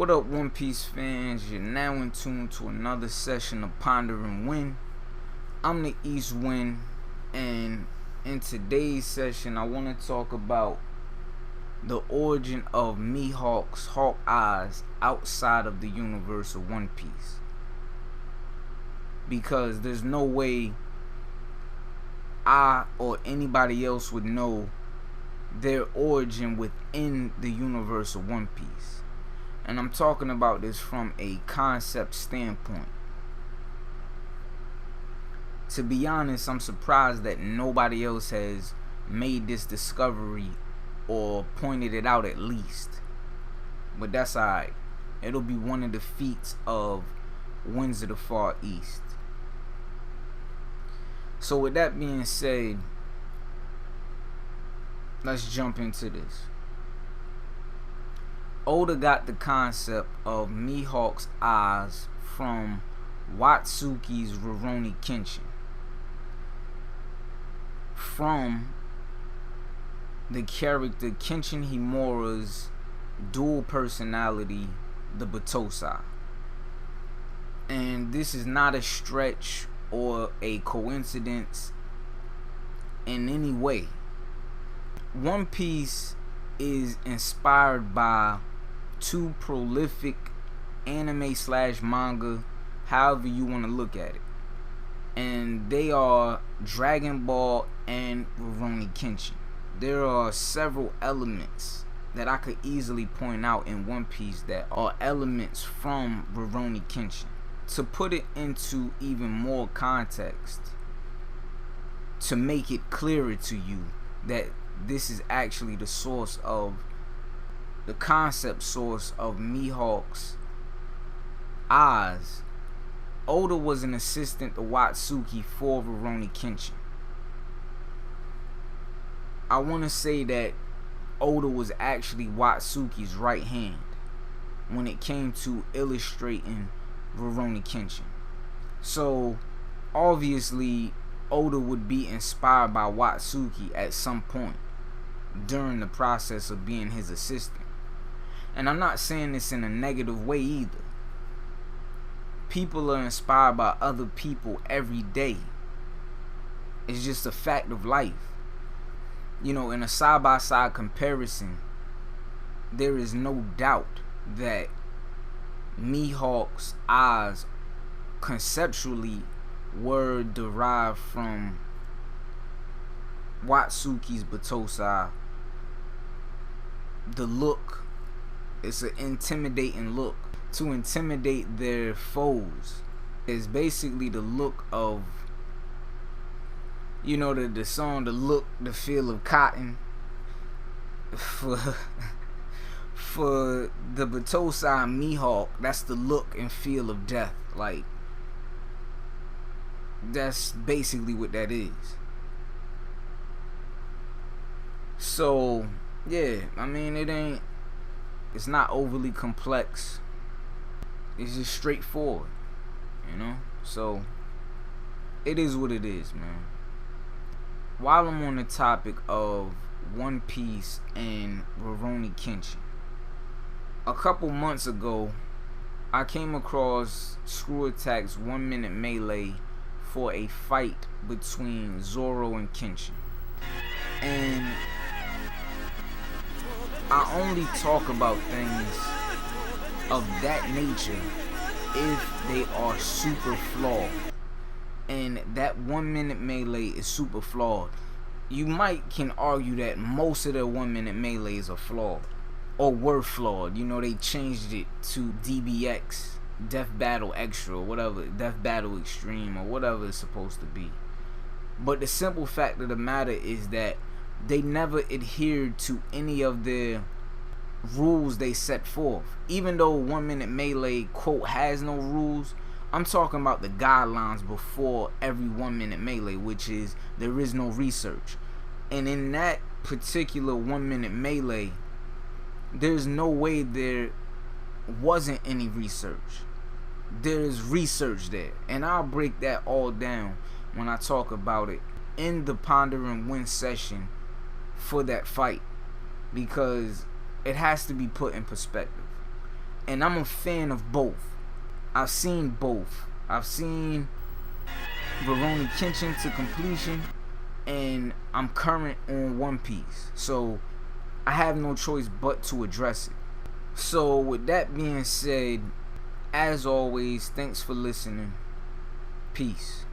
What up, One Piece fans? You're now in tune to another session of Ponder and Win. I'm the East Wind, and in today's session, I want to talk about the origin of Mihawk's Hawk Eyes outside of the universe of One Piece. Because there's no way I or anybody else would know their origin within the universe of One Piece. And I'm talking about this from a concept standpoint. To be honest, I'm surprised that nobody else has made this discovery or pointed it out at least. But that's alright. It'll be one of the feats of Winds of the Far East. So with that being said, let's jump into this. Oda got the concept of Mihawk's eyes from Watsuki's Rurouni Kenshin, from the character Kenshin Himura's dual personality, the Batosai. And this is not a stretch or a coincidence in any way. One Piece is inspired by two prolific anime / manga, however you want to look at it, and they are Dragon Ball and Rurouni Kenshin. There are several elements that I could easily point out in One Piece that are elements from Rurouni Kenshin. To put it into even more context, to make it clearer to you that this is actually the source of the concept source of Mihawk's eyes. Oda was an assistant to Watsuki for Rurouni Kenshin. I want to say that Oda was actually Watsuki's right hand when it came to illustrating Rurouni Kenshin. So obviously Oda would be inspired by Watsuki at some point during the process of being his assistant. And I'm not saying this in a negative way either. People are inspired by other people every day. It's just a fact of life. You know, in a side-by-side comparison, there is no doubt that Mihawk's eyes conceptually were derived from Watsuki's Batosai. The look, it's an intimidating look. To intimidate their foes is basically the look of, you know, the song, the look, the feel of cotton. For the Batosai Mihawk, that's the look and feel of death. Like, that's basically what that is. So yeah, I mean, it's not overly complex. It's just straightforward, you know. So it is what it is, man. While I'm on the topic of One Piece and Rurouni Kenshin, a couple months ago I came across Screw Attack's 1 minute melee for a fight between Zoro and Kenshin. And I only talk about things of that nature if they are super flawed. And that 1 minute melee is super flawed. You can argue that most of their 1 minute melees are flawed, or were flawed. You know, they changed it to DBX, Death Battle Extra, or whatever, Death Battle Extreme, or whatever it's supposed to be. But the simple fact of the matter is that they never adhered to any of their rules they set forth. Even though 1 minute melee quote has no rules, I'm talking about the guidelines before every 1 minute melee, which is there is no research. And in that particular 1 minute melee, there's no way there wasn't any research. There's research there, and I'll break that all down when I talk about it in the Ponder and Win session for that fight, because it has to be put in perspective. And I'm a fan of both. I've seen both. I've seen Rurouni Kenshin to completion, and I'm current on One Piece. So I have no choice but to address it. So with that being said, as always, thanks for listening. Peace.